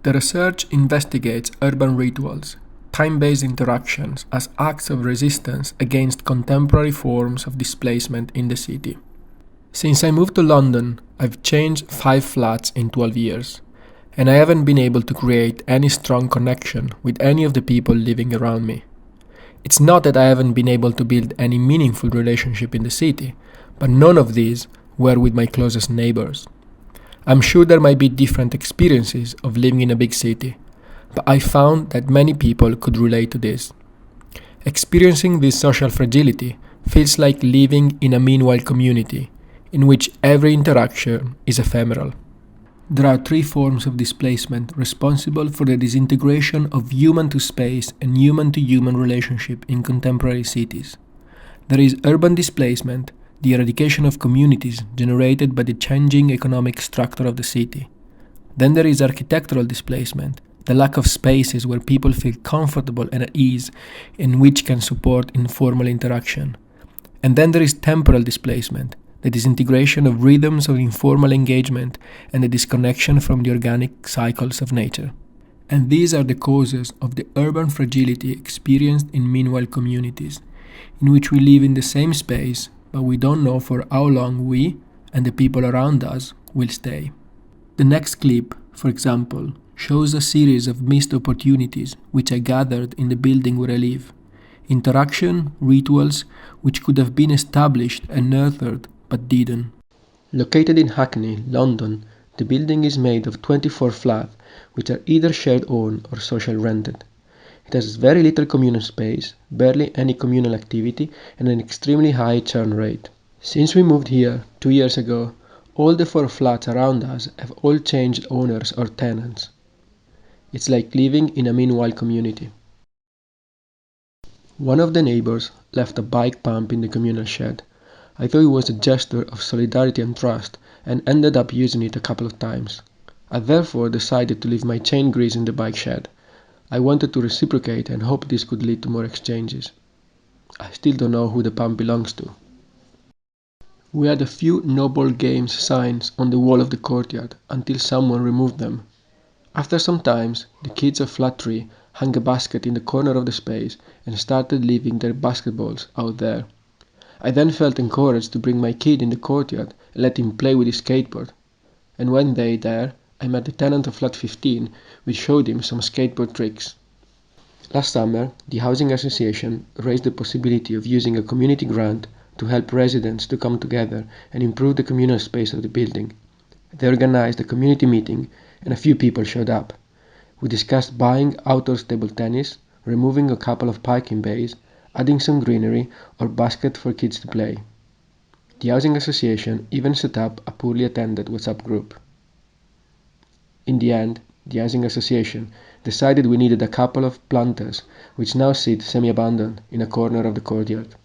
The research investigates urban rituals, time-based interactions as acts of resistance against contemporary forms of displacement in the city. Since I moved to London, I've changed 5 flats in 12 years, and I haven't been able to create any strong connection with any of the people living around me. It's not that I haven't been able to build any meaningful relationship in the city, but none of these were with my closest neighbors. I'm sure there might be different experiences of living in a big city, but I found that many people could relate to this. Experiencing this social fragility feels like living in a meanwhile community, in which every interaction is ephemeral. There are 3 forms of displacement responsible for the disintegration of human-to-space and human-to-human relationship in contemporary cities. There is urban displacement, the eradication of communities generated by the changing economic structure of the city. Then there is architectural displacement, the lack of spaces where people feel comfortable and at ease, and which can support informal interaction. And then there is temporal displacement, the disintegration of rhythms of informal engagement and the disconnection from the organic cycles of nature. And these are the causes of the urban fragility experienced in meanwhile communities, in which we live in the same space, but we don't know for how long we and the people around us will stay. The next clip, for example, shows a series of missed opportunities which I gathered in the building where I live. Interaction, rituals, which could have been established and nurtured but didn't. Located in Hackney, London, the building is made of 24 flats, which are either shared owned or social rented. It has very little communal space, barely any communal activity, and an extremely high churn rate. Since we moved here 2 years ago, all the 4 flats around us have all changed owners or tenants. It's like living in a meanwhile community. One of the neighbors left a bike pump in the communal shed. I thought it was a gesture of solidarity and trust, and ended up using it a couple of times. I therefore decided to leave my chain grease in the bike shed. I wanted to reciprocate and hoped this could lead to more exchanges. I still don't know who the pump belongs to. We had a few no ball games signs on the wall of the courtyard until someone removed them. After some time, the kids of flat 3 hung a basket in the corner of the space and started leaving their basketballs out there. I then felt encouraged to bring my kid in the courtyard and let him play with his skateboard. And one day there, I met the tenant of flat 15, which showed him some skateboard tricks. Last summer, the housing association raised the possibility of using a community grant to help residents to come together and improve the communal space of the building. They organized a community meeting and a few people showed up. We discussed buying outdoor table tennis, removing a couple of parking bays, adding some greenery or basket for kids to play. The housing association even set up a poorly attended WhatsApp group. In the end, the housing association decided we needed a couple of planters which now sit semi-abandoned in a corner of the courtyard.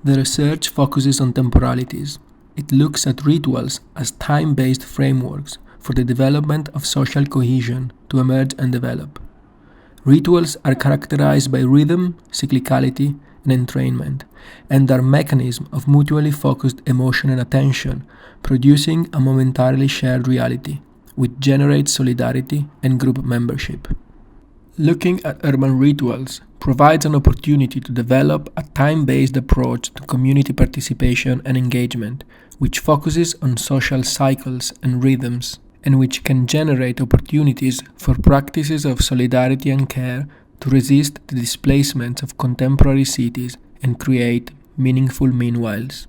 The research focuses on temporalities. It looks at rituals as time-based frameworks for the development of social cohesion to emerge and develop. Rituals are characterized by rhythm, cyclicality, and entrainment, and are mechanisms of mutually focused emotion and attention, producing a momentarily shared reality, which generates solidarity and group membership. Looking at urban rituals provides an opportunity to develop a time-based approach to community participation and engagement, which focuses on social cycles and rhythms, and which can generate opportunities for practices of solidarity and care to resist the displacements of contemporary cities and create meaningful meanwhiles.